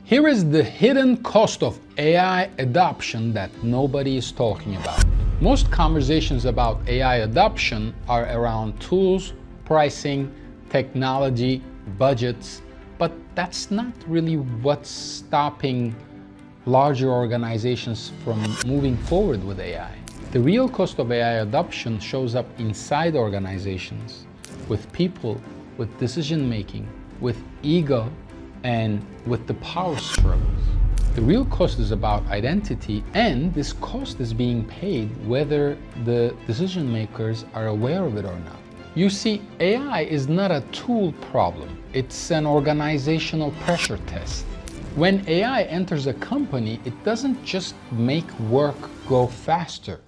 Here is the hidden cost of AI adoption that nobody is talking about. Most conversations about AI adoption are around tools, pricing, technology, budgets, but that's not really what's stopping larger organizations from moving forward with AI. The real cost of AI adoption shows up inside organizations, with people, with decision making, with ego, and with the power struggles. The real cost is about identity, and this cost is being paid whether the decision makers are aware of it or not. You see, AI is not a tool problem, it's an organizational pressure test. When AI enters a company, it doesn't just make work go faster.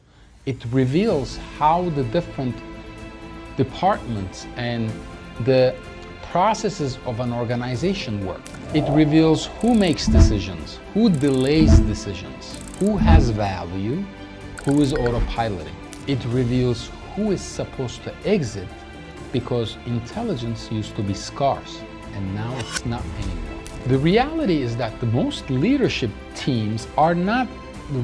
It reveals how the different departments and the processes of an organization work. It reveals who makes decisions, who delays decisions, who has value, who is autopiloting. It reveals who is supposed to exit because intelligence used to be scarce and now it's not anymore. The reality is that the most leadership teams are not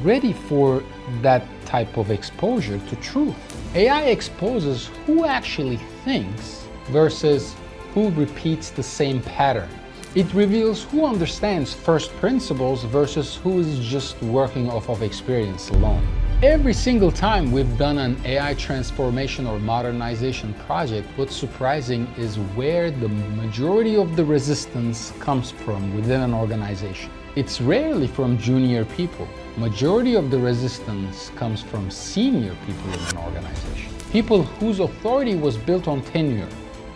ready for that type of exposure to truth. AI exposes who actually thinks versus who repeats the same pattern. It reveals who understands first principles versus who is just working off of experience alone. Every single time we've done an AI transformation or modernization project, what's surprising is where the majority of the resistance comes from within an organization. It's rarely from junior people. Majority of the resistance comes from senior people in an organization. People whose authority was built on tenure,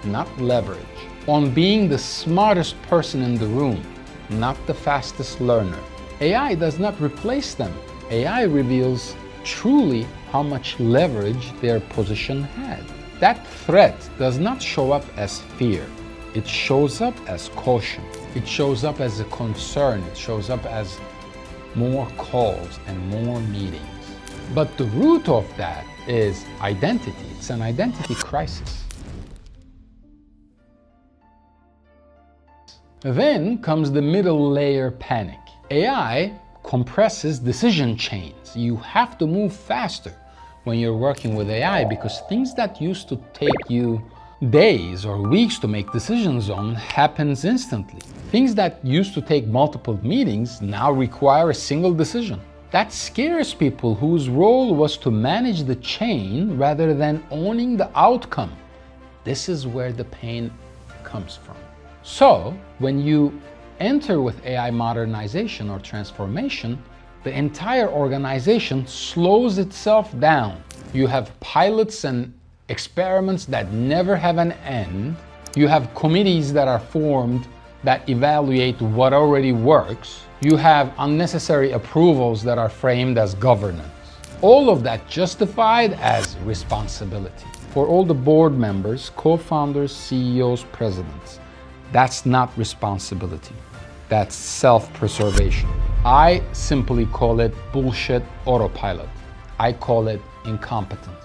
not leverage. On being the smartest person in the room, not the fastest learner. AI does not replace them. AI reveals truly how much leverage their position had. That threat does not show up as fear. It shows up as caution. It shows up as a concern. It shows up as more calls and more meetings. But the root of that is identity. It's an identity crisis. Then comes the middle layer panic. AI compresses decision chains. You have to move faster when you're working with AI because things that used to take you days or weeks to make decisions on happens instantly. Things that used to take multiple meetings now require a single decision. That scares people whose role was to manage the chain rather than owning the outcome. This is where the pain comes from. So, when you enter with AI modernization or transformation, the entire organization slows itself down. You have pilots and experiments that never have an end. You have committees that are formed that evaluate what already works. You have unnecessary approvals that are framed as governance. All of that justified as responsibility. For all the board members, co-founders, CEOs, presidents, that's not responsibility. That's self-preservation. I simply call it bullshit autopilot. I call it incompetence.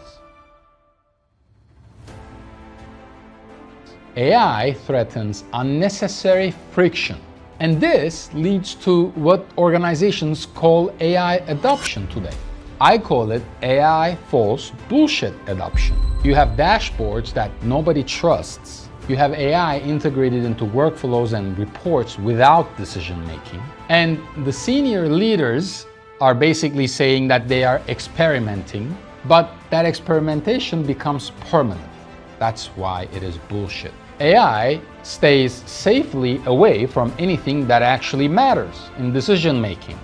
AI threatens unnecessary friction. And this leads to what organizations call AI adoption today. I call it AI false bullshit adoption. You have dashboards that nobody trusts. You have AI integrated into workflows and reports without decision making. And the senior leaders are basically saying that they are experimenting, but that experimentation becomes permanent. That's why it is bullshit. AI stays safely away from anything that actually matters in decision making,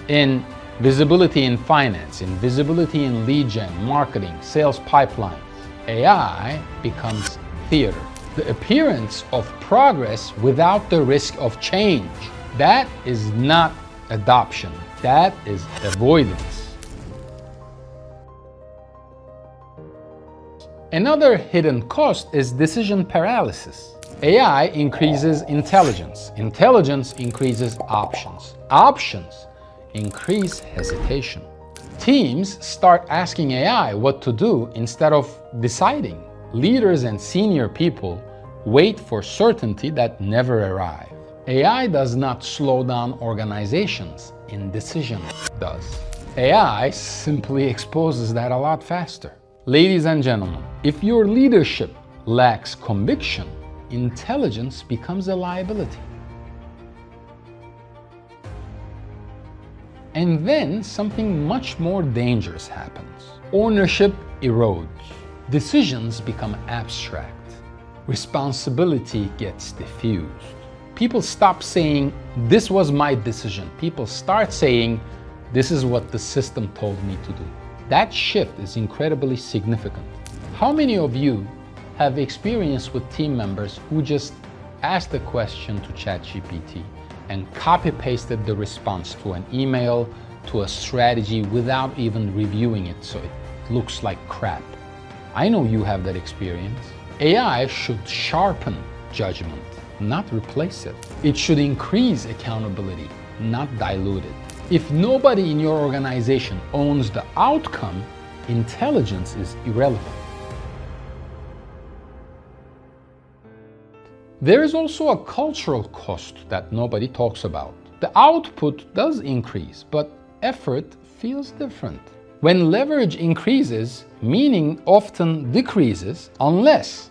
in visibility in finance, in visibility in lead gen, marketing, sales pipelines. AI becomes theater. The appearance of progress without the risk of change. That is not adoption. That is avoidance. Another hidden cost is decision paralysis. AI increases intelligence. Intelligence increases options. Options increase hesitation. Teams start asking AI what to do instead of deciding. Leaders and senior people wait for certainty that never arrives. AI does not slow down organizations, indecision does. AI simply exposes that a lot faster. Ladies and gentlemen, if your leadership lacks conviction, intelligence becomes a liability. And then something much more dangerous happens. Ownership erodes. Decisions become abstract. Responsibility gets diffused. People stop saying, "This was my decision." People start saying, "This is what the system told me to do." That shift is incredibly significant. How many of you have experience with team members who just asked a question to ChatGPT and copy-pasted the response to an email, to a strategy without even reviewing it so it looks like crap? I know you have that experience. AI should sharpen judgment, not replace it. It should increase accountability, not dilute it. If nobody in your organization owns the outcome, intelligence is irrelevant. There is also a cultural cost that nobody talks about. The output does increase, but effort feels different. When leverage increases, meaning often decreases unless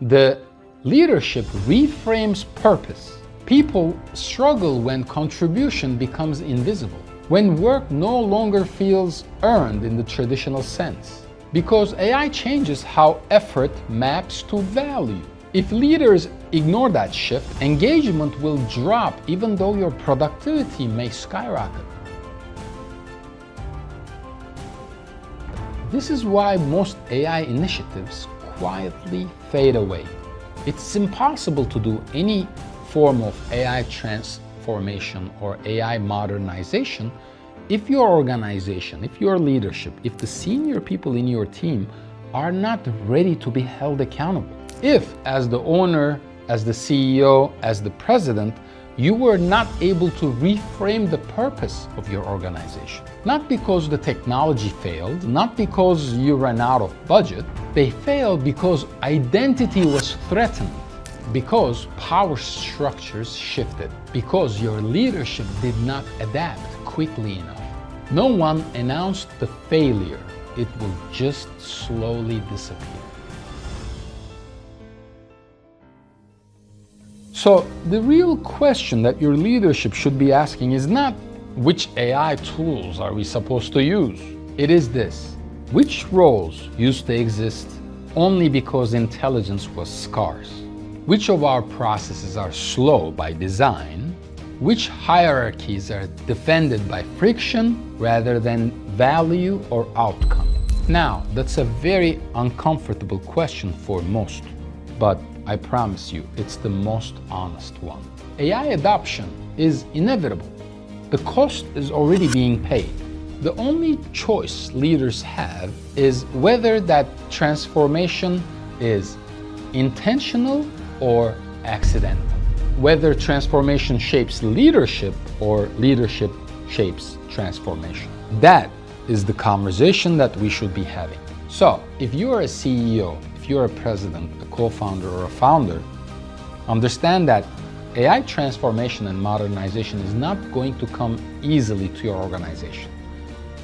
the leadership reframes purpose. People struggle when contribution becomes invisible, when work no longer feels earned in the traditional sense, because AI changes how effort maps to value. If leaders ignore that shift, engagement will drop even though your productivity may skyrocket. This is why most AI initiatives quietly fade away. It's impossible to do any form of AI transformation or AI modernization if your organization, if your leadership, if the senior people in your team are not ready to be held accountable. If, as the owner, as the CEO, as the president, you were not able to reframe the purpose of your organization. Not because the technology failed, not because you ran out of budget. They failed because identity was threatened, because power structures shifted, because your leadership did not adapt quickly enough. No one announced the failure. It will just slowly disappear. So the real question that your leadership should be asking is not which AI tools are we supposed to use. It is this: which roles used to exist only because intelligence was scarce? Which of our processes are slow by design? Which hierarchies are defended by friction rather than value or outcome? Now, that's a very uncomfortable question for most, but I promise you, it's the most honest one. AI adoption is inevitable. The cost is already being paid. The only choice leaders have is whether that transformation is intentional or accidental. Whether transformation shapes leadership or leadership shapes transformation. That is the conversation that we should be having. So, if you are a CEO, if you're a president, a co-founder, or a founder, understand that AI transformation and modernization is not going to come easily to your organization.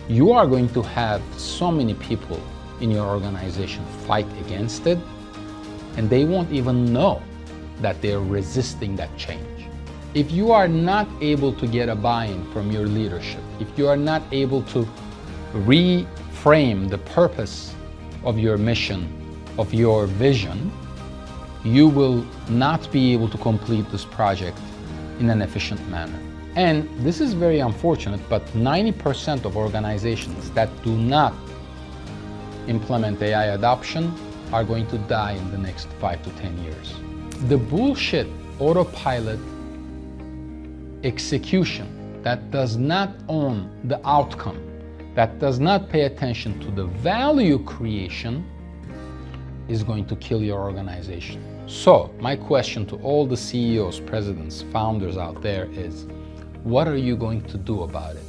You are going to have so many people in your organization fight against it, and they won't even know that they're resisting that change. If you are not able to get a buy-in from your leadership, if you are not able to reframe the purpose of your mission, of your vision, you will not be able to complete this project in an efficient manner. And this is very unfortunate, but 90% of organizations that do not implement AI adoption are going to die in the next 5 to 10 years. The bullshit autopilot execution that does not own the outcome, that does not pay attention to the value creation, is going to kill your organization. So, my question to all the CEOs, presidents, founders out there is, what are you going to do about it?